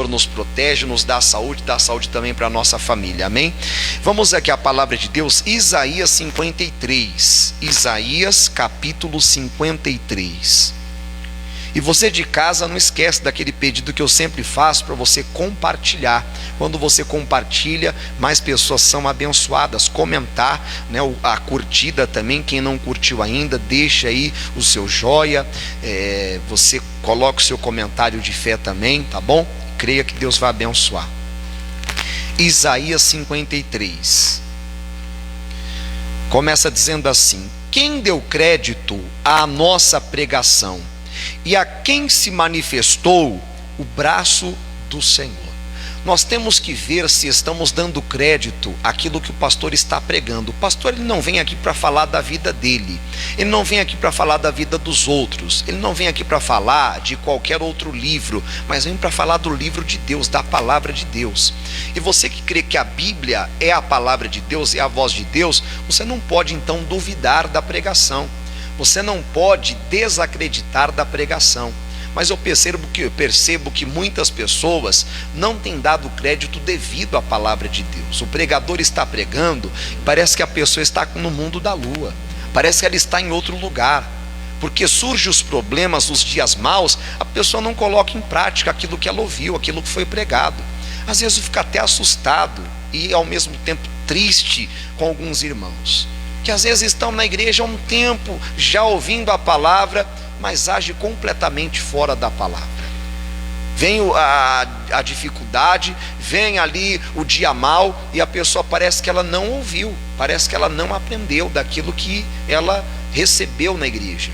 Senhor nos protege, nos dá saúde também para a nossa família, amém? Vamos aqui a palavra de Deus, Isaías 53, Isaías capítulo 53. E você de casa, não esquece daquele pedido que eu sempre faço para você compartilhar. Quando você compartilha, mais pessoas são abençoadas. Comentar, né, a curtida também, quem não curtiu ainda, deixa aí o seu joia, você coloca o seu comentário de fé também, tá bom? Creia que Deus vai abençoar. Isaías 53 começa dizendo assim: quem deu crédito à nossa pregação e a quem se manifestou o braço do Senhor? Nós temos que ver se estamos dando crédito àquilo que o pastor está pregando. O pastor, ele não vem aqui para falar da vida dele, ele não vem aqui para falar da vida dos outros, ele não vem aqui para falar de qualquer outro livro, mas vem para falar do livro de Deus, da palavra de Deus. E você que crê que a Bíblia é a palavra de Deus, é a voz de Deus, você não pode então duvidar da pregação, você não pode desacreditar da pregação. Mas eu percebo que muitas pessoas não têm dado crédito devido à palavra de Deus. O pregador está pregando, parece que a pessoa está no mundo da lua, parece que ela está em outro lugar, porque surgem os problemas, os dias maus, a pessoa não coloca em prática aquilo que ela ouviu, aquilo que foi pregado. Às vezes fica até assustado e ao mesmo tempo triste com alguns irmãos, que às vezes estão na igreja há um tempo, já ouvindo a palavra, mas age completamente fora da palavra. Vem a dificuldade, vem ali o dia mau, e a pessoa parece que ela não ouviu, parece que ela não aprendeu daquilo que ela recebeu na igreja.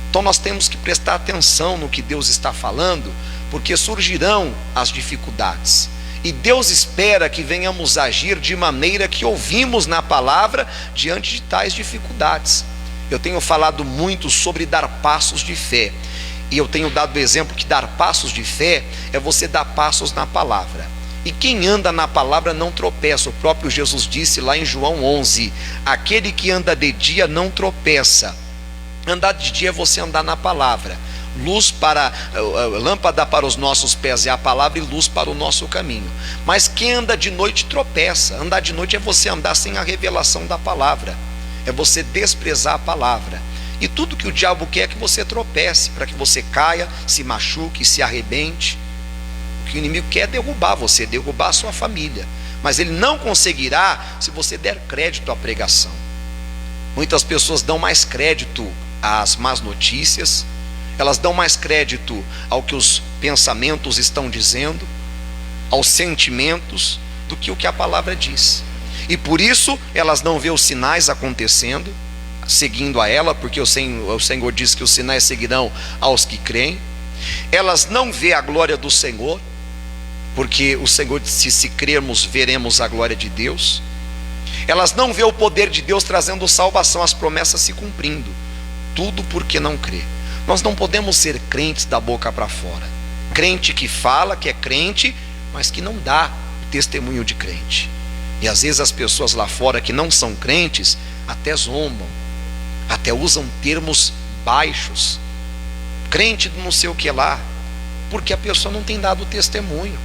Então nós temos que prestar atenção no que Deus está falando, porque surgirão as dificuldades, e Deus espera que venhamos agir de maneira que ouvimos na palavra diante de tais dificuldades. Eu tenho falado muito sobre dar passos de fé, e eu tenho dado o exemplo que dar passos de fé é você dar passos na palavra. E quem anda na palavra não tropeça. O próprio Jesus disse lá em João 11: aquele que anda de dia não tropeça. Andar de dia é você andar na palavra. Lâmpada para os nossos pés é a palavra, e luz para o nosso caminho. Mas quem anda de noite tropeça. Andar de noite é você andar sem a revelação da palavra, é você desprezar a palavra. E tudo que o diabo quer é que você tropece, para que você caia, se machuque, se arrebente. O que o inimigo quer é derrubar você, derrubar a sua família, mas ele não conseguirá se você der crédito à pregação. Muitas pessoas dão mais crédito às más notícias, elas dão mais crédito ao que os pensamentos estão dizendo, aos sentimentos, do que o que a palavra diz. E por isso elas não vê os sinais acontecendo, seguindo a ela, porque o Senhor diz que os sinais seguirão aos que creem. Elas não vê a glória do Senhor, porque o Senhor disse: se crermos, veremos a glória de Deus. Elas não vê o poder de Deus trazendo salvação, as promessas se cumprindo. Tudo porque não crê. Nós não podemos ser crentes da boca para fora. Crente que fala que é crente, mas que não dá testemunho de crente. E às vezes as pessoas lá fora que não são crentes até zombam, até usam termos baixos, crente não sei o que lá, porque a pessoa não tem dado testemunho.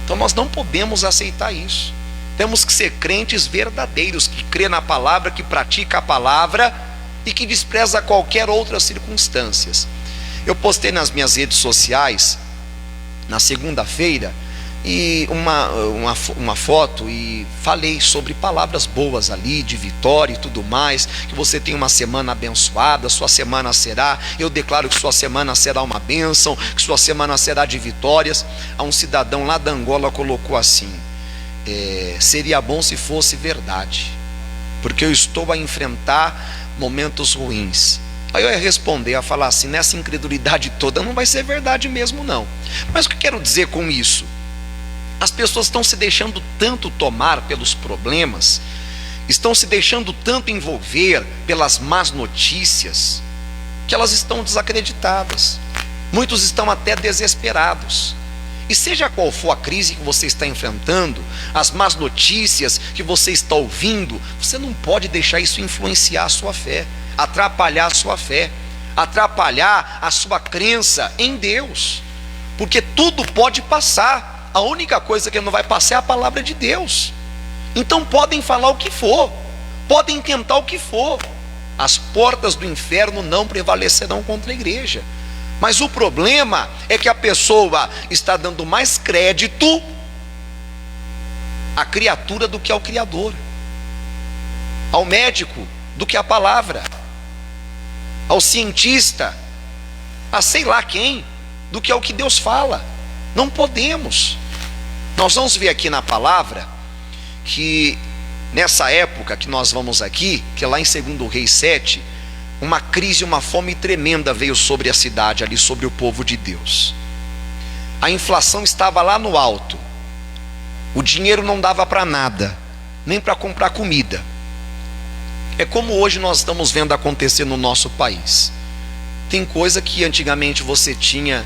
Então nós não podemos aceitar isso. Temos que ser crentes verdadeiros, que crê na palavra, que pratica a palavra e que despreza qualquer outras circunstâncias. Eu postei nas minhas redes sociais na segunda-feira e uma foto, e falei sobre palavras boas ali, de vitória e tudo mais, que você tem uma semana abençoada, sua semana será, eu declaro que sua semana será uma bênção, que sua semana será de vitórias. A um cidadão lá da Angola colocou assim: seria bom se fosse verdade, porque eu estou a enfrentar momentos ruins. Aí eu ia responder, a falar assim: nessa incredulidade toda não vai ser verdade mesmo não. Mas o que eu quero dizer com isso? As pessoas estão se deixando tanto tomar pelos problemas, estão se deixando tanto envolver pelas más notícias, que elas estão desacreditadas. Muitos estão até desesperados. E seja qual for a crise que você está enfrentando, as más notícias que você está ouvindo, você não pode deixar isso influenciar a sua fé, atrapalhar a sua fé, atrapalhar a sua crença em Deus. porque tudo pode passar, a única coisa que não vai passar é a palavra de Deus. Então podem falar o que for, podem tentar o que for, as portas do inferno não prevalecerão contra a igreja. Mas o problema é que a pessoa está dando mais crédito à criatura do que ao Criador, ao médico do que à palavra, ao cientista, a sei lá quem, do que ao que Deus fala. Não podemos. Nós vamos ver aqui na palavra que nessa época que nós vamos aqui, que é lá em 2 Reis 7, uma crise, uma fome tremenda veio sobre a cidade ali, sobre o povo de Deus. A inflação estava lá no alto, o dinheiro não dava para nada, nem para comprar comida. É como hoje nós estamos vendo acontecer no nosso país. Tem coisa que antigamente você tinha,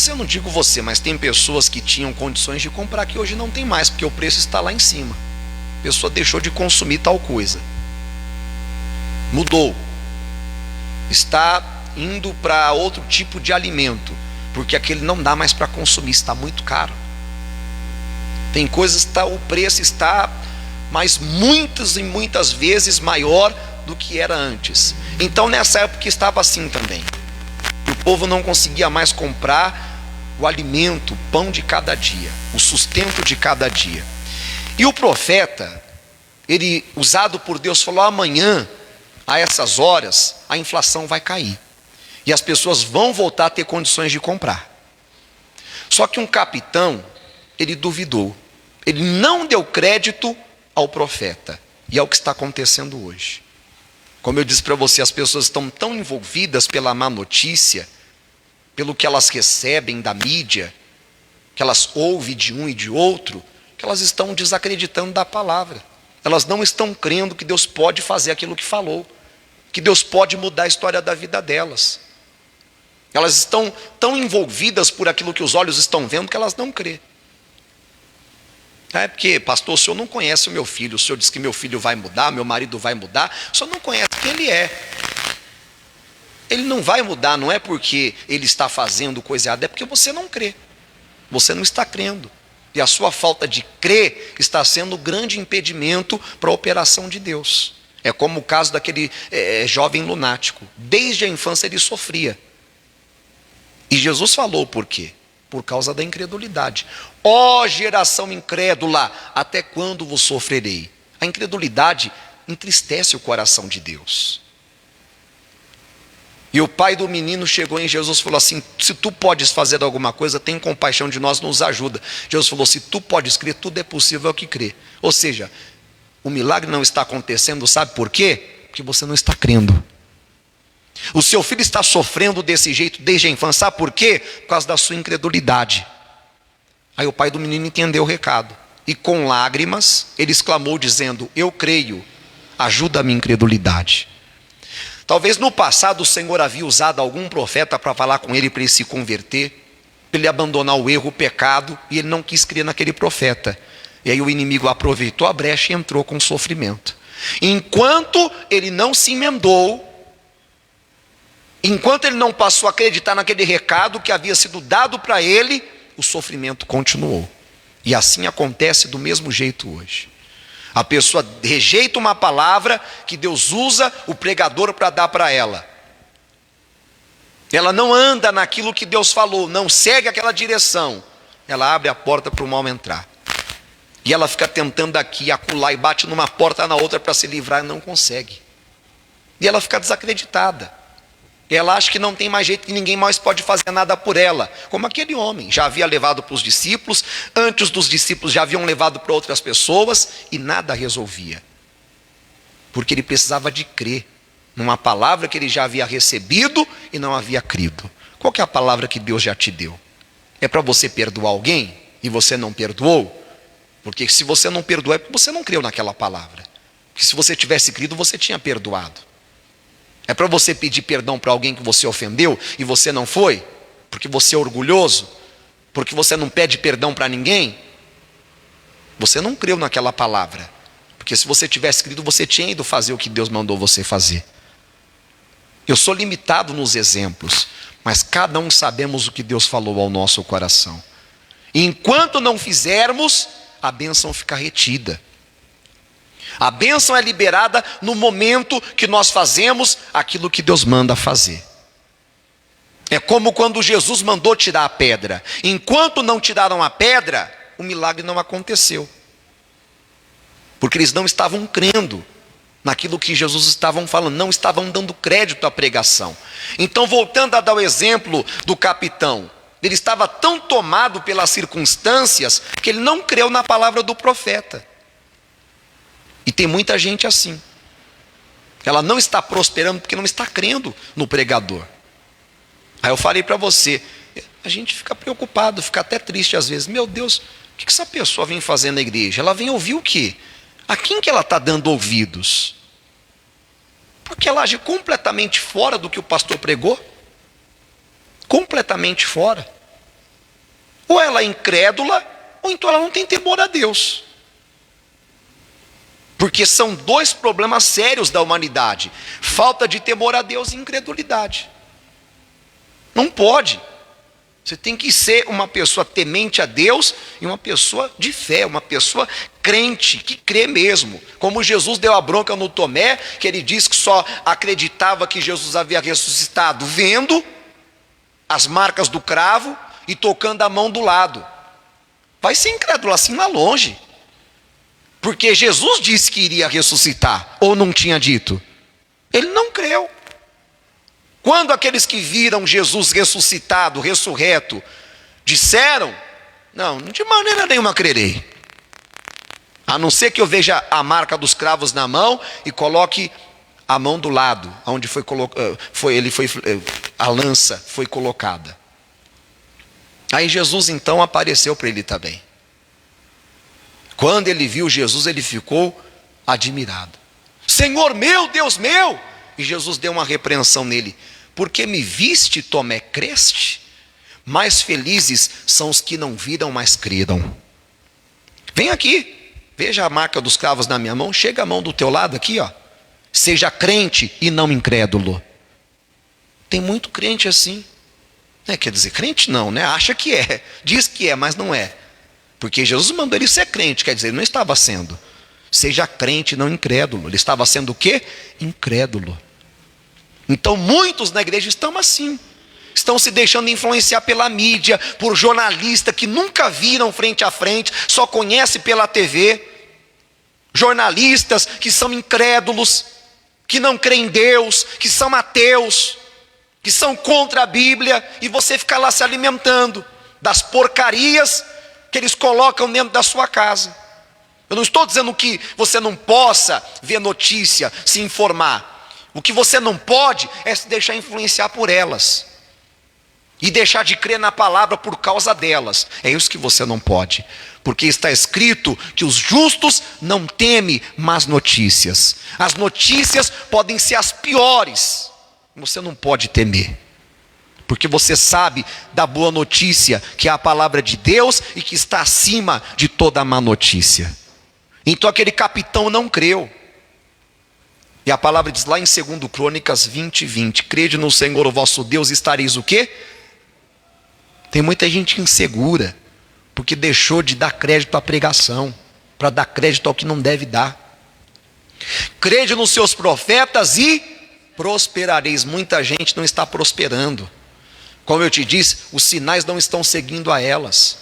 eu não digo você, mas tem pessoas que tinham condições de comprar que hoje não tem mais, porque o preço está lá em cima. A pessoa deixou de consumir tal coisa, mudou, está indo para outro tipo de alimento, porque aquele não dá mais para consumir, está muito caro. Tem coisas que o preço está, mas muitas e muitas vezes maior do que era antes. Então nessa época estava assim também. O povo não conseguia mais comprar o alimento, o pão de cada dia, o sustento de cada dia. E o profeta, ele usado por Deus, falou: amanhã, a essas horas, a inflação vai cair e as pessoas vão voltar a ter condições de comprar. Só que um capitão, ele duvidou, ele não deu crédito ao profeta, e é o que está acontecendo hoje. Como eu disse para você, as pessoas estão tão envolvidas pela má notícia, pelo que elas recebem da mídia, que elas ouvem de um e de outro, que elas estão desacreditando da palavra. Elas não estão crendo que Deus pode fazer aquilo que falou, que Deus pode mudar a história da vida delas. Elas estão tão envolvidas por aquilo que os olhos estão vendo que elas não crêem. É porque, pastor, o senhor não conhece o meu filho, o senhor diz que meu filho vai mudar, meu marido vai mudar, o senhor não conhece quem ele é. Ele não vai mudar, não é porque ele está fazendo coisa errada, é porque você não crê, você não está crendo. E a sua falta de crer está sendo um grande impedimento para a operação de Deus. É como o caso daquele jovem lunático, desde a infância ele sofria. E Jesus falou por quê? Por causa da incredulidade. Ó geração incrédula, até quando vos sofrerei? A incredulidade entristece o coração de Deus. E o pai do menino chegou em Jesus e falou assim: se tu podes fazer alguma coisa, tem compaixão de nós, nos ajuda. Jesus falou: se tu podes crer, tudo é possível ao que crê. Ou seja, o milagre não está acontecendo, sabe por quê? Porque você não está crendo. O seu filho está sofrendo desse jeito desde a infância, sabe por quê? Por causa da sua incredulidade. Aí o pai do menino entendeu o recado, e com lágrimas ele exclamou dizendo: eu creio, ajuda a minha incredulidade. Talvez no passado o Senhor havia usado algum profeta para falar com ele, para ele se converter, para ele abandonar o erro, o pecado, e ele não quis crer naquele profeta. E aí o inimigo aproveitou a brecha e entrou com sofrimento. Enquanto ele não se emendou, enquanto ele não passou a acreditar naquele recado que havia sido dado para ele, o sofrimento continuou. E assim acontece do mesmo jeito hoje. A pessoa rejeita uma palavra que Deus usa o pregador para dar para ela. Ela não anda naquilo que Deus falou, não segue aquela direção. Ela abre a porta para o mal entrar. E ela fica tentando aqui, acolá, e bate numa porta na outra para se livrar e não consegue. E ela fica desacreditada. Ela acha que não tem mais jeito, que ninguém mais pode fazer nada por ela. Como aquele homem, já havia levado para os discípulos, antes dos discípulos já haviam levado para outras pessoas, e nada resolvia. Porque ele precisava de crer numa palavra que ele já havia recebido e não havia crido. Qual que é a palavra que Deus já te deu? É para você perdoar alguém e você não perdoou? Porque se você não perdoou é porque você não creu naquela palavra. Porque se você tivesse crido, você tinha perdoado. É para você pedir perdão para alguém que você ofendeu e você não foi? Porque você é orgulhoso? Porque você não pede perdão para ninguém? Você não creu naquela palavra. Porque se você tivesse crido, você tinha ido fazer o que Deus mandou você fazer. Eu sou limitado nos exemplos, mas cada um sabemos o que Deus falou ao nosso coração. E enquanto não fizermos, a bênção fica retida. A bênção é liberada no momento que nós fazemos aquilo que Deus manda fazer. É como quando Jesus mandou tirar a pedra. Enquanto não tiraram a pedra, o milagre não aconteceu. Porque eles não estavam crendo naquilo que Jesus estava falando, não estavam dando crédito à pregação. Então, voltando a dar o exemplo do capitão, ele estava tão tomado pelas circunstâncias que ele não creu na palavra do profeta. E tem muita gente assim. Ela não está prosperando porque não está crendo no pregador. Aí eu falei para você, a gente fica preocupado, fica até triste às vezes. Meu Deus, o que essa pessoa vem fazer na igreja? Ela vem ouvir o quê? A quem que ela está dando ouvidos? Porque ela age completamente fora do que o pastor pregou. Completamente fora. Ou ela é incrédula, ou então ela não tem temor a Deus. Porque são dois problemas sérios da humanidade: falta de temor a Deus e incredulidade. Não pode. Você tem que ser uma pessoa temente a Deus e uma pessoa de fé, uma pessoa crente, que crê mesmo. Como Jesus deu a bronca no Tomé, que ele disse que só acreditava que Jesus havia ressuscitado vendo as marcas do cravo e tocando a mão do lado. Vai ser incrédulo assim lá longe. Porque Jesus disse que iria ressuscitar, ou não tinha dito? Ele não creu. Quando aqueles que viram Jesus ressuscitado, ressurreto, disseram, não, de maneira nenhuma crerei. A não ser que eu veja a marca dos cravos na mão e coloque a mão do lado, onde a lança foi colocada. Aí Jesus então apareceu para ele também. Quando ele viu Jesus, ele ficou admirado. Senhor meu, Deus meu! E Jesus deu uma repreensão nele. Porque me viste, Tomé, creste? Mais felizes são os que não viram, mas creram. Vem aqui, veja a marca dos cravos na minha mão, chega a mão do teu lado aqui, ó. Seja crente e não incrédulo. Tem muito crente assim. Quer dizer, crente não, né? Acha que é, diz que é, mas não é. Porque Jesus mandou ele ser crente, quer dizer, ele não estava sendo. Seja crente, não incrédulo. Ele estava sendo o quê? Incrédulo. Então muitos na igreja estão assim. Estão se deixando influenciar pela mídia, por jornalistas que nunca viram frente a frente, só conhecem pela TV. Jornalistas que são incrédulos, que não creem em Deus, que são ateus, que são contra a Bíblia, e você fica lá se alimentando das porcarias que eles colocam dentro da sua casa. Eu não estou dizendo que você não possa ver notícia, se informar. O que você não pode é se deixar influenciar por elas. E deixar de crer na palavra por causa delas. É isso que você não pode. Porque está escrito que os justos não temem más notícias. As notícias podem ser as piores. Você não pode temer. Porque você sabe da boa notícia, que é a palavra de Deus e que está acima de toda a má notícia. Então aquele capitão não creu. E a palavra diz lá em 2 Crônicas 20:20, crede no Senhor o vosso Deus e estareis o quê? Tem muita gente insegura, porque deixou de dar crédito à pregação, para dar crédito ao que não deve dar. Crede nos seus profetas e prosperareis. Muita gente não está prosperando. Como eu te disse, os sinais não estão seguindo a elas.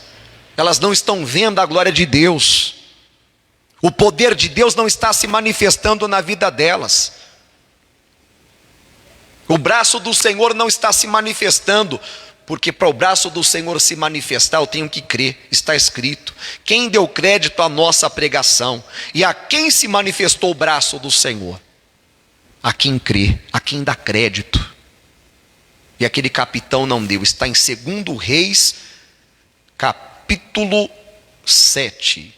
Elas não estão vendo a glória de Deus. O poder de Deus não está se manifestando na vida delas. O braço do Senhor não está se manifestando, porque para o braço do Senhor se manifestar, eu tenho que crer. Está escrito: quem deu crédito à nossa pregação? E a quem se manifestou o braço do Senhor? A quem crê, a quem dá crédito. E aquele capitão não deu. Está em 2 Reis, capítulo 7.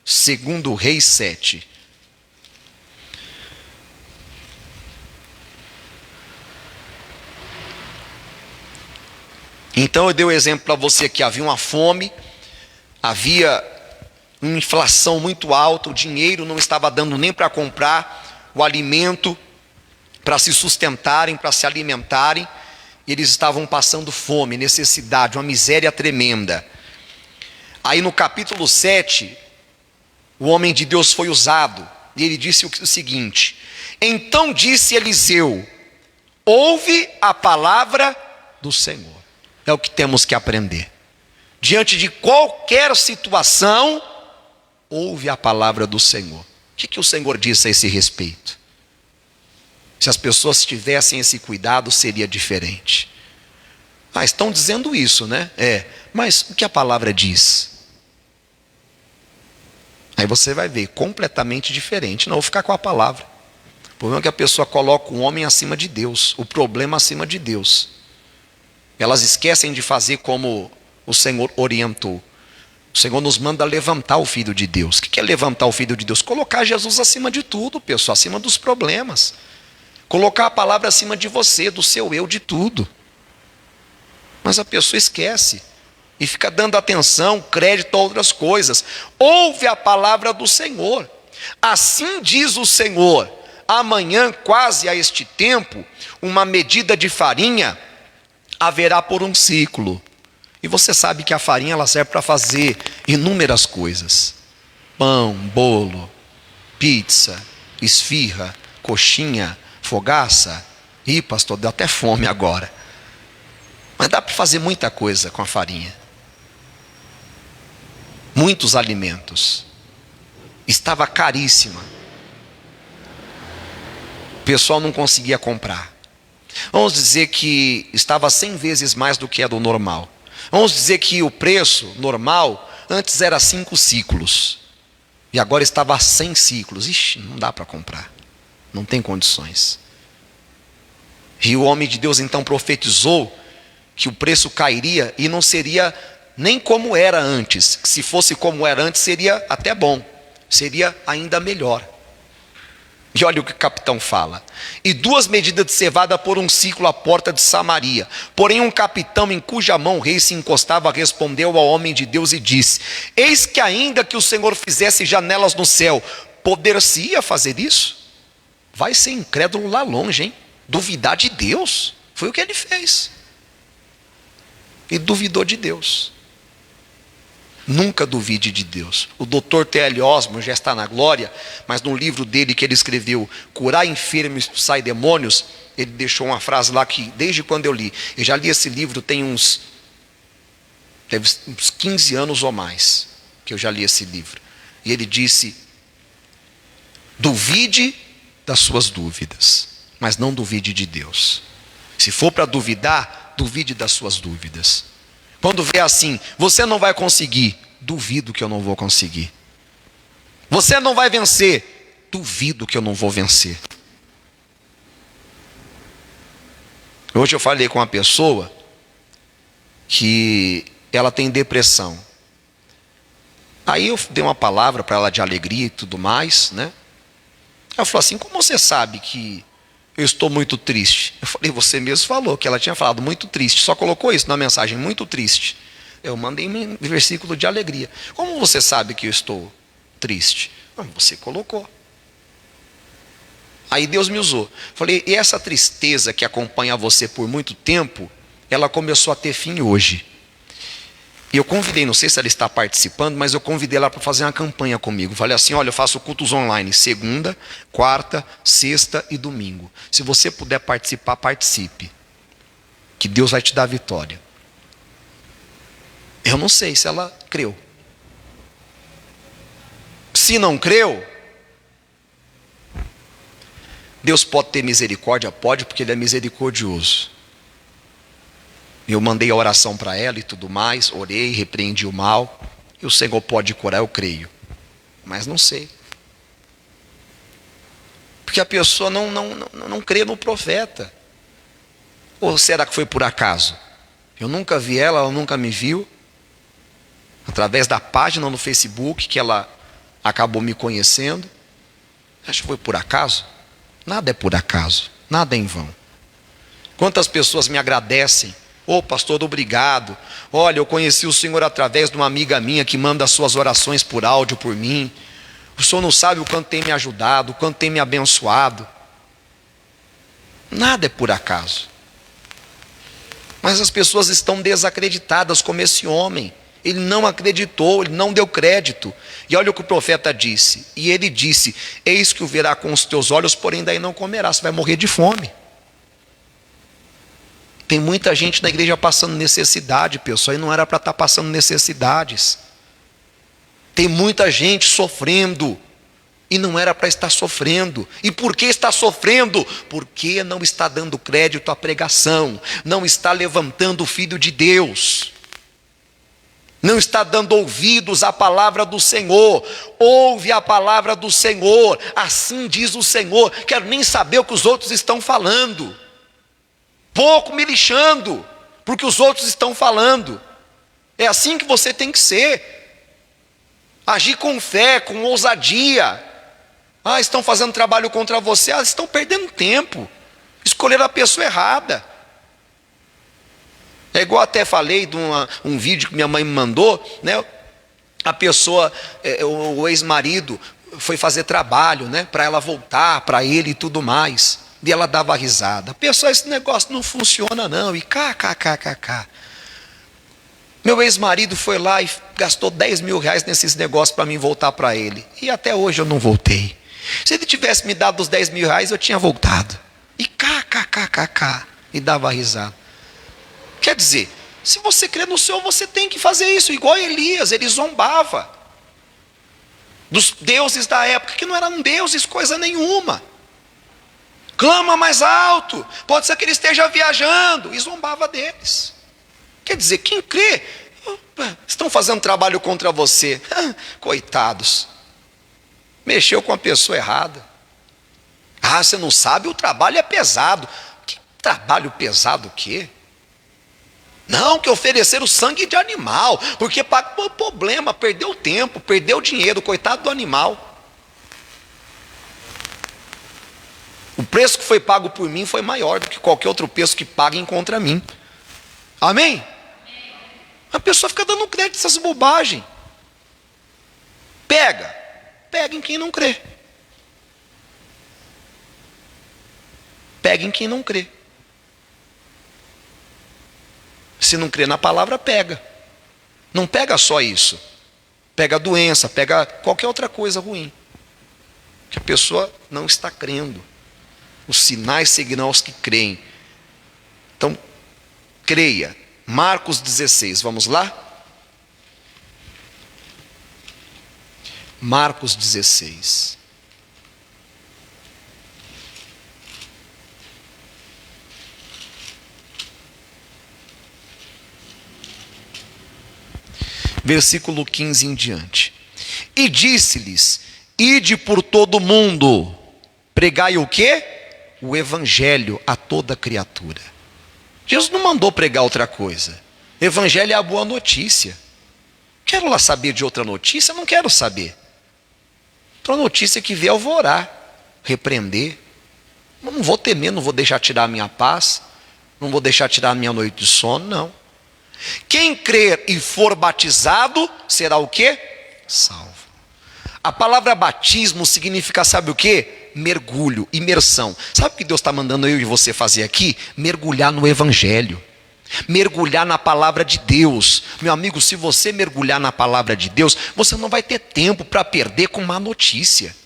2 Reis 7. Então eu dei o exemplo para você que havia uma fome, havia uma inflação muito alta, o dinheiro não estava dando nem para comprar o alimento, para se sustentarem, para se alimentarem, e eles estavam passando fome, necessidade, uma miséria tremenda. Aí no capítulo 7, o homem de Deus foi usado, e ele disse o seguinte: então disse Eliseu, ouve a palavra do Senhor. É o que temos que aprender. Diante de qualquer situação, ouve a palavra do Senhor. O que o Senhor disse a esse respeito? Se as pessoas tivessem esse cuidado, seria diferente. Estão dizendo isso, né? Mas o que a palavra diz? Aí você vai ver, completamente diferente. Não, vou ficar com a palavra. O problema é que a pessoa coloca o homem acima de Deus, o problema acima de Deus. Elas esquecem de fazer como o Senhor orientou. O Senhor nos manda levantar o Filho de Deus. O que é levantar o Filho de Deus? Colocar Jesus acima de tudo, pessoal, acima dos problemas. Colocar a palavra acima de você, do seu eu, de tudo. Mas a pessoa esquece e fica dando atenção, crédito a outras coisas. Ouve a palavra do Senhor. Assim diz o Senhor: amanhã, quase a este tempo, uma medida de farinha haverá por um ciclo. E você sabe que a farinha ela serve para fazer inúmeras coisas: pão, bolo, pizza, esfirra, coxinha, fogaça. Ih, pastor, deu até fome agora. Mas dá para fazer muita coisa com a farinha. Muitos alimentos. Estava caríssima. O pessoal não conseguia comprar. Vamos dizer que estava 100 vezes mais do que é do normal. Vamos dizer que o preço normal antes era 5 ciclos. E agora estava a 100 ciclos. Ixi, não dá para comprar. Não tem condições. E o homem de Deus então profetizou que o preço cairia e não seria nem como era antes. Se fosse como era antes, seria até bom. Seria ainda melhor. E olha o que o capitão fala: e 2 medidas de cevada por um ciclo à porta de Samaria. Porém um capitão em cuja mão o rei se encostava respondeu ao homem de Deus e disse: eis que ainda que o Senhor fizesse janelas no céu, poder-se-ia fazer isso? Vai ser incrédulo lá longe, hein? Duvidar de Deus. Foi o que ele fez. E duvidou de Deus. Nunca duvide de Deus. O Dr. T.L. Osborne já está na glória, mas no livro dele que ele escreveu, Curar Enfermos e Expulsar Demônios, ele deixou uma frase lá que, desde quando eu já li esse livro, tem uns 15 anos ou mais, que eu já li esse livro. E ele disse: duvide das suas dúvidas, mas não duvide de Deus. Se for para duvidar, duvide das suas dúvidas. Quando vê assim, você não vai conseguir, duvido que eu não vou conseguir. Você não vai vencer, duvido que eu não vou vencer. Hoje eu falei com uma pessoa que ela tem depressão. Aí eu dei uma palavra para ela de alegria e tudo mais, né? Ela falou assim: como você sabe que eu estou muito triste? Eu falei: você mesmo falou que ela tinha falado muito triste. Só colocou isso na mensagem, muito triste. Eu mandei um versículo de alegria. Como você sabe que eu estou triste? Você colocou. Aí Deus me usou. Falei: e essa tristeza que acompanha você por muito tempo, ela começou a ter fim hoje. E eu convidei, não sei se ela está participando, mas eu convidei ela para fazer uma campanha comigo. Falei assim: olha, eu faço cultos online, segunda, quarta, sexta e domingo. Se você puder participar, participe. Que Deus vai te dar vitória. Eu não sei se ela creu. Se não creu, Deus pode ter misericórdia? Pode, porque Ele é misericordioso. Eu mandei a oração para ela e tudo mais, orei, repreendi o mal. E o Senhor pode curar, eu creio. Mas não sei. Porque a pessoa não crê no profeta. Ou será que foi por acaso? Eu nunca vi ela, ela nunca me viu. Através da página no Facebook que ela acabou me conhecendo. Acho que foi por acaso? Nada é por acaso, nada é em vão. Quantas pessoas me agradecem: ô pastor, obrigado. Olha, eu conheci o Senhor através de uma amiga minha que manda as suas orações por áudio por mim. O Senhor não sabe o quanto tem me ajudado, o quanto tem me abençoado. Nada é por acaso. Mas as pessoas estão desacreditadas como esse homem. Ele não acreditou, ele não deu crédito. E olha o que o profeta disse. E ele disse: eis que o verá com os teus olhos, porém daí não comerás, você vai morrer de fome. Tem muita gente na igreja passando necessidade, pessoal, e não era para estar passando necessidades. Tem muita gente sofrendo, e não era para estar sofrendo. E por que está sofrendo? Porque não está dando crédito à pregação, não está levantando o Filho de Deus, não está dando ouvidos à palavra do Senhor. Ouve a palavra do Senhor, assim diz o Senhor. Quero nem saber o que os outros estão falando, pouco me lixando porque os outros estão falando. É assim que você tem que ser, agir com fé, com ousadia. Estão fazendo trabalho contra você, estão perdendo tempo, escolheram a pessoa errada. É igual até falei de um vídeo que minha mãe me mandou, né? A pessoa, o ex-marido foi fazer trabalho, né, para ela voltar para ele e tudo mais, e ela dava risada. Pessoal, esse negócio não funciona não, e kkkk. Meu ex-marido foi lá e gastou 10 mil reais nesses negócios para mim voltar para ele, e até hoje eu não voltei. Se ele tivesse me dado os 10 mil reais, eu tinha voltado. E kkkk, e dava risada. Quer dizer, se você crê no Senhor, você tem que fazer isso, igual Elias. Ele zombava dos deuses da época, que não eram deuses coisa nenhuma. Clama mais alto, pode ser que ele esteja viajando, e zombava deles. Quer dizer, quem crê, estão fazendo trabalho contra você, coitados, mexeu com a pessoa errada. Você não sabe, o trabalho é pesado. Que trabalho pesado o quê? Não, que oferecer o sangue de animal, porque paga o problema, perdeu tempo, perdeu dinheiro, coitado do animal. O preço que foi pago por mim foi maior do que qualquer outro preço que paguem contra mim. Amém? A pessoa fica dando crédito a essas bobagens. Pega em quem não crê. Pega em quem não crê. Se não crê na palavra, pega. Não pega só isso. Pega a doença, pega qualquer outra coisa ruim. Que a pessoa não está crendo. Os sinais seguirão aos que creem. Então, creia. Marcos 16, vamos lá? Marcos 16. Versículo 15 em diante. E disse-lhes: ide por todo o mundo, pregai o quê? O evangelho a toda criatura. Jesus não mandou pregar outra coisa. Evangelho é a boa notícia. Quero lá saber de outra notícia? Não quero saber. Outra notícia que vier eu vou orar, repreender. Não vou temer, não vou deixar tirar a minha paz, não vou deixar tirar a minha noite de sono, não. Quem crer e for batizado, será o quê? Salvo. A palavra batismo significa, sabe o quê? Mergulho, imersão. Sabe o que Deus está mandando eu e você fazer aqui? Mergulhar no evangelho. Mergulhar na palavra de Deus. Meu amigo, se você mergulhar na palavra de Deus, você não vai ter tempo para perder com má notícia.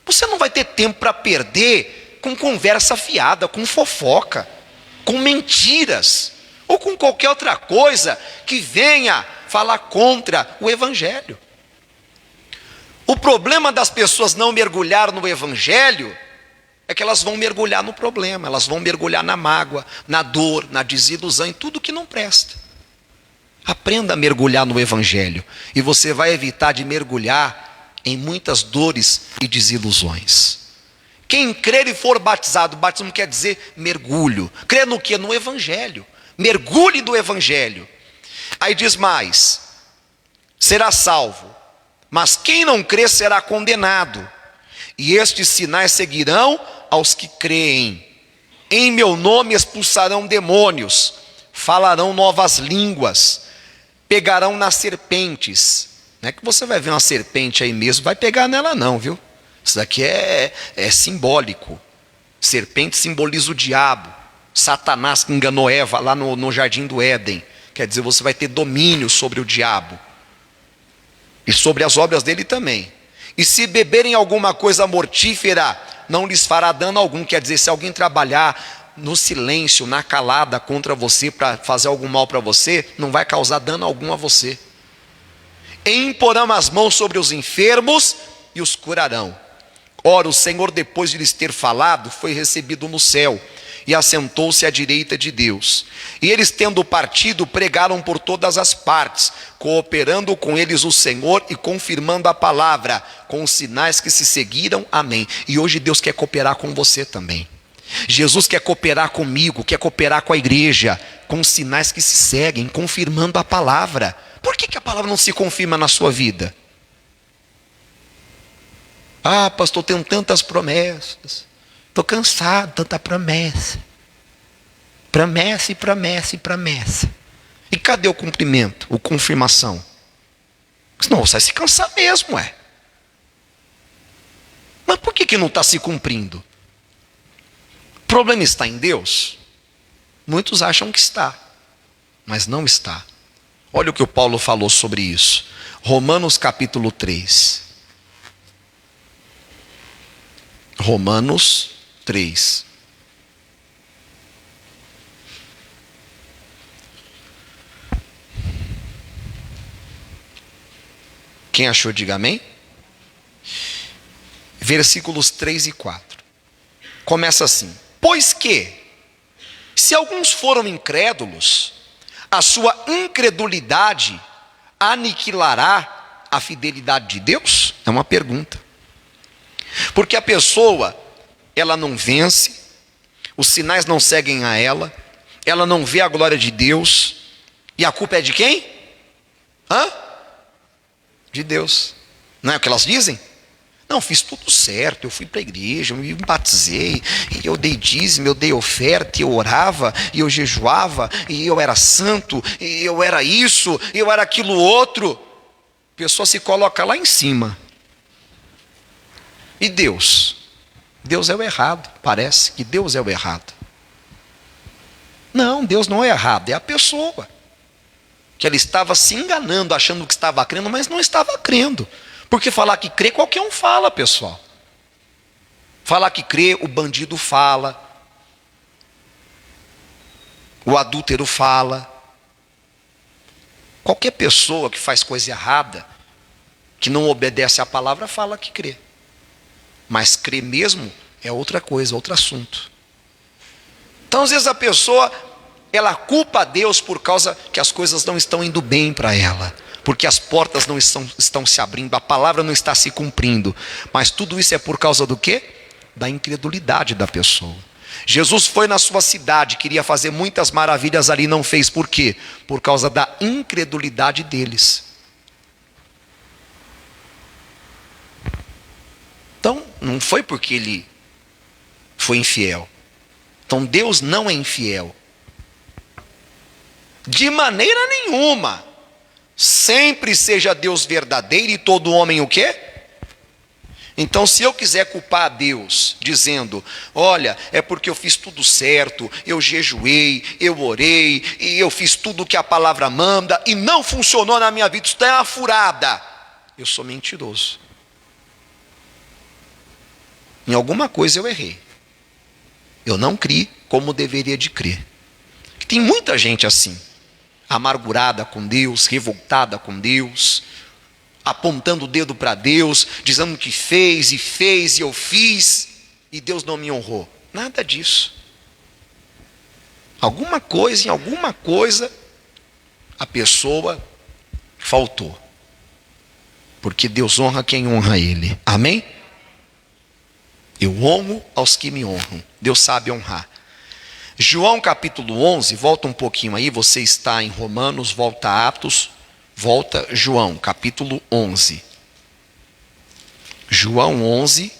Você não vai ter tempo para perder com conversa fiada, com fofoca, com mentiras, ou com qualquer outra coisa que venha falar contra o evangelho. O problema das pessoas não mergulhar no evangelho é que elas vão mergulhar no problema, elas vão mergulhar na mágoa, na dor, na desilusão, em tudo que não presta. Aprenda a mergulhar no evangelho e você vai evitar de mergulhar em muitas dores e desilusões. Quem crer e for batizado, batismo quer dizer mergulho. Crer no quê? No evangelho. Mergulhe do evangelho. Aí diz mais: será salvo, mas quem não crer será condenado. E estes sinais seguirão aos que creem. Em meu nome expulsarão demônios, falarão novas línguas, pegarão nas serpentes. Não é que você vai ver uma serpente aí mesmo, vai pegar nela não, viu? Isso daqui é simbólico. Serpente simboliza o diabo, Satanás que enganou Eva lá no jardim do Éden. Quer dizer, você vai ter domínio sobre o diabo e sobre as obras dele também. E se beberem alguma coisa mortífera, não lhes fará dano algum. Quer dizer, se alguém trabalhar no silêncio, na calada contra você para fazer algum mal para você, não vai causar dano algum a você. E imporão as mãos sobre os enfermos e os curarão. Ora, o Senhor, depois de lhes ter falado, foi recebido no céu e assentou-se à direita de Deus. E eles, tendo partido, pregaram por todas as partes, cooperando com eles o Senhor e confirmando a palavra, com os sinais que se seguiram. Amém. E hoje Deus quer cooperar com você também. Jesus quer cooperar comigo, quer cooperar com a igreja, com os sinais que se seguem, confirmando a palavra. Por que a palavra não se confirma na sua vida? Ah, pastor, tenho tantas promessas. Estou cansado, tanta promessa. Promessa e promessa e promessa. E cadê o cumprimento, a confirmação? Senão você vai se cansar mesmo, é. Mas por que não está se cumprindo? O problema está em Deus? Muitos acham que está, mas não está. Olha o que o Paulo falou sobre isso. Romanos capítulo 3. Romanos 3. Quem achou, diga amém. Versículos 3 e 4. Começa assim: pois que, se alguns foram incrédulos, a sua incredulidade aniquilará a fidelidade de Deus? É uma pergunta. Porque a pessoa, ela não vence, os sinais não seguem a ela não vê a glória de Deus, e a culpa é de quem? De Deus. Não é o que elas dizem? Não, fiz tudo certo, eu fui para a igreja, eu me batizei, e eu dei dízimo, eu dei oferta, e eu orava, e eu jejuava, e eu era santo, e eu era isso, e eu era aquilo outro. A pessoa se coloca lá em cima. E Deus? Deus é o errado, parece que Deus é o errado. Não, Deus não é errado, é a pessoa. Que ela estava se enganando, achando que estava crendo, mas não estava crendo. Porque falar que crê, qualquer um fala, pessoal. Falar que crê, o bandido fala. O adúltero fala. Qualquer pessoa que faz coisa errada, que não obedece à palavra, fala que crê. Mas crer mesmo é outra coisa, outro assunto. Então, às vezes a pessoa, ela culpa a Deus por causa que as coisas não estão indo bem para ela. Porque as portas não estão se abrindo, a palavra não está se cumprindo. Mas tudo isso é por causa do quê? Da incredulidade da pessoa. Jesus foi na sua cidade, queria fazer muitas maravilhas ali, não fez. Por quê? Por causa da incredulidade deles. Então, não foi porque ele foi infiel. Então, Deus não é infiel. De maneira nenhuma. Sempre seja Deus verdadeiro e todo homem o quê? Então, se eu quiser culpar a Deus, dizendo, olha, é porque eu fiz tudo certo, eu jejuei, eu orei, e eu fiz tudo o que a palavra manda, e não funcionou na minha vida, isso é uma furada. Eu sou mentiroso. Em alguma coisa eu errei. Eu não criei como deveria de crer. Tem muita gente assim, amargurada com Deus, revoltada com Deus, apontando o dedo para Deus, dizendo que fez e eu fiz, e Deus não me honrou. Nada disso. Alguma coisa, em alguma coisa, a pessoa faltou. Porque Deus honra quem honra Ele. Amém? Eu honro aos que me honram. Deus sabe honrar. João capítulo 11, volta um pouquinho aí, você está em Romanos, volta a Atos, volta João capítulo 11. João 11.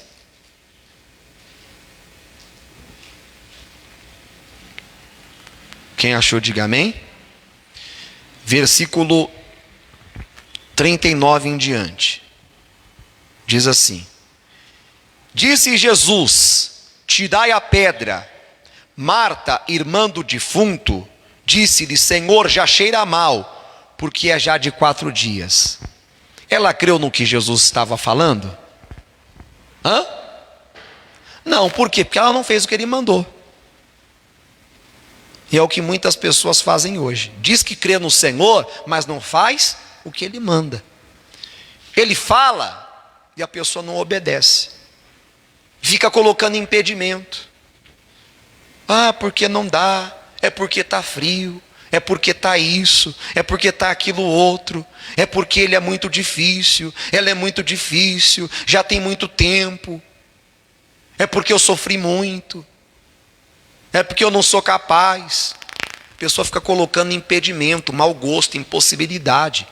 Quem achou, diga amém. Versículo 39 em diante. Diz assim: disse Jesus, tirai a pedra. Marta, irmã do defunto, disse-lhe: Senhor, já cheira mal, porque é já de 4 dias. Ela creu no que Jesus estava falando? Não, por quê? Porque ela não fez o que ele mandou. E é o que muitas pessoas fazem hoje. Diz que crê no Senhor, mas não faz o que ele manda. Ele fala e a pessoa não obedece. Fica colocando impedimento. Porque não dá, é porque está frio, é porque está isso, é porque está aquilo outro, é porque ele é muito difícil, ela é muito difícil, já tem muito tempo, é porque eu sofri muito, é porque eu não sou capaz. A pessoa fica colocando impedimento, mau gosto, impossibilidade.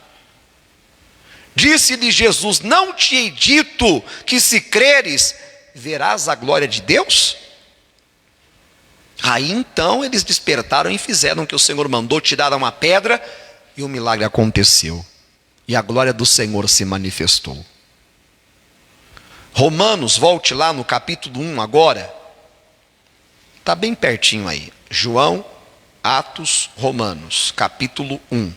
Disse-lhe Jesus: não te hei dito que se creres, verás a glória de Deus? Aí então eles despertaram e fizeram o que o Senhor mandou, tiraram uma pedra e o milagre aconteceu. E a glória do Senhor se manifestou. Romanos, volte lá no capítulo 1 agora. Está bem pertinho aí. João, Atos, Romanos, capítulo 1.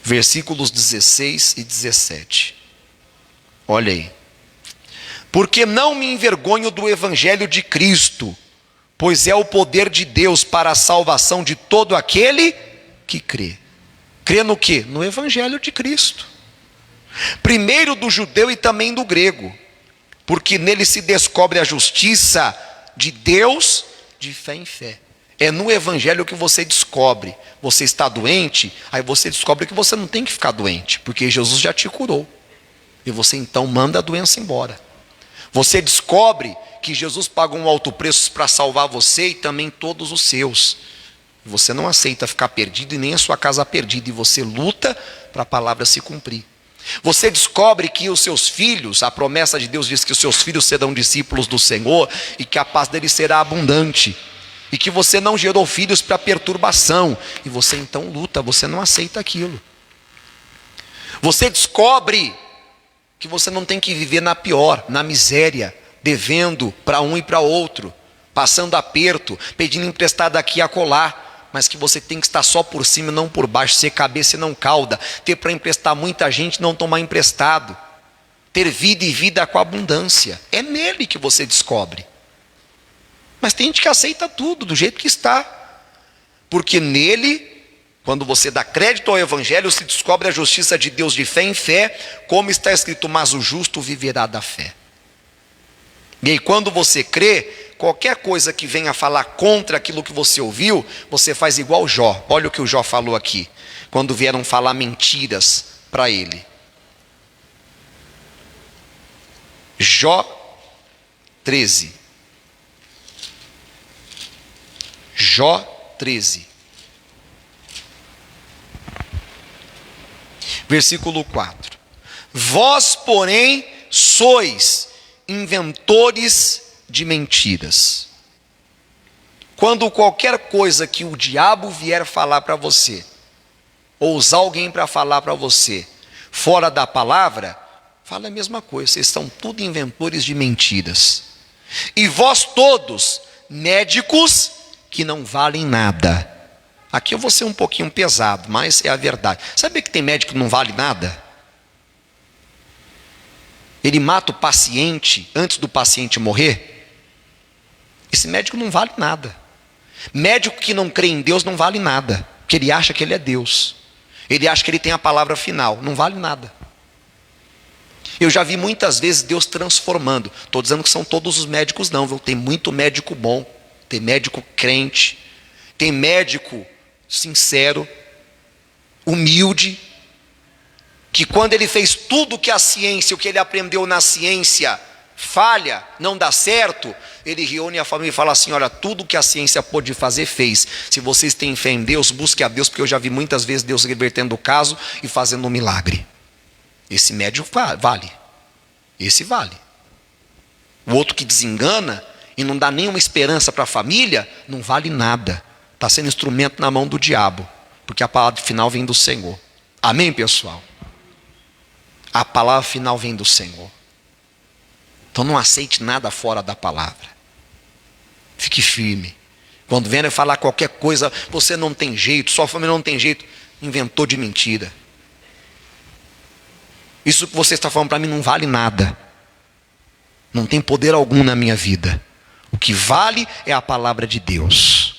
Versículos 16 e 17. Olha aí. Porque não me envergonho do evangelho de Cristo, pois é o poder de Deus para a salvação de todo aquele que crê. Crê no quê? No evangelho de Cristo. Primeiro do judeu e também do grego, porque nele se descobre a justiça de Deus de fé em fé. É no evangelho que você descobre. Você está doente, aí você descobre que você não tem que ficar doente, porque Jesus já te curou. E você então manda a doença embora. Você descobre que Jesus pagou um alto preço para salvar você e também todos os seus. Você não aceita ficar perdido e nem a sua casa perdida, e você luta para a palavra se cumprir. Você descobre que os seus filhos, a promessa de Deus diz que os seus filhos serão discípulos do Senhor e que a paz deles será abundante. E que você não gerou filhos para perturbação, e você então luta, você não aceita aquilo. Você descobre que você não tem que viver na pior, na miséria, devendo para um e para outro, passando aperto, pedindo emprestado aqui e acolá, mas que você tem que estar só por cima e não por baixo, ser cabeça e não cauda, ter para emprestar muita gente, não tomar emprestado, ter vida e vida com abundância. É nele que você descobre. Mas tem gente que aceita tudo do jeito que está, porque nele, quando você dá crédito ao evangelho, se descobre a justiça de Deus de fé em fé, como está escrito: mas o justo viverá da fé. E aí quando você crê, qualquer coisa que venha falar contra aquilo que você ouviu, você faz igual Jó. Olha o que o Jó falou aqui, quando vieram falar mentiras para ele. Jó 13. Jó 13. Versículo 4. Vós, porém, sois inventores de mentiras. Quando qualquer coisa que o diabo vier falar para você, ou usar alguém para falar para você, fora da palavra, fala a mesma coisa. Vocês são tudo inventores de mentiras. E vós todos, médicos que não valem nada. Aqui eu vou ser um pouquinho pesado, mas é a verdade. Sabe que tem médico que não vale nada? Ele mata o paciente antes do paciente morrer. Esse médico não vale nada. Médico que não crê em Deus não vale nada, porque ele acha que ele é Deus. Ele acha que ele tem a palavra final. Não vale nada. Eu já vi muitas vezes Deus transformando. Estou dizendo que são todos os médicos não, viu? Tem muito médico bom, tem médico crente, tem médico sincero, humilde, que quando ele fez tudo que a ciência, o que ele aprendeu na ciência, falha, não dá certo, ele reúne a família e fala assim: olha, tudo que a ciência pôde fazer, fez. Se vocês têm fé em Deus, busque a Deus, porque eu já vi muitas vezes Deus revertendo o caso e fazendo um milagre. Esse médico vale. Esse vale. O outro que desengana e não dá nenhuma esperança para a família, não vale nada. Está sendo instrumento na mão do diabo, porque a palavra final vem do Senhor. Amém, pessoal? A palavra final vem do Senhor. Então não aceite nada fora da palavra. Fique firme. Quando vierem falar qualquer coisa, você não tem jeito, sua família não tem jeito, inventou de mentira. Isso que você está falando para mim não vale nada. Não tem poder algum na minha vida. O que vale é a palavra de Deus.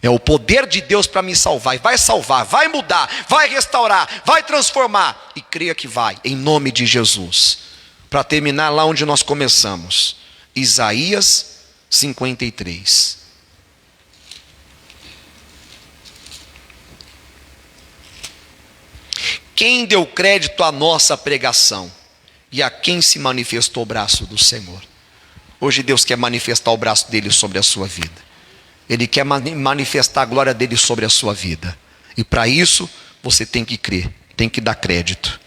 É o poder de Deus para me salvar. E vai salvar, vai mudar, vai restaurar, vai transformar. E creia que vai, em nome de Jesus. Para terminar lá onde nós começamos. Isaías 53. Quem deu crédito à nossa pregação? E a quem se manifestou o braço do Senhor? Hoje Deus quer manifestar o braço dele sobre a sua vida. Ele quer manifestar a glória dele sobre a sua vida. E para isso, você tem que crer, tem que dar crédito.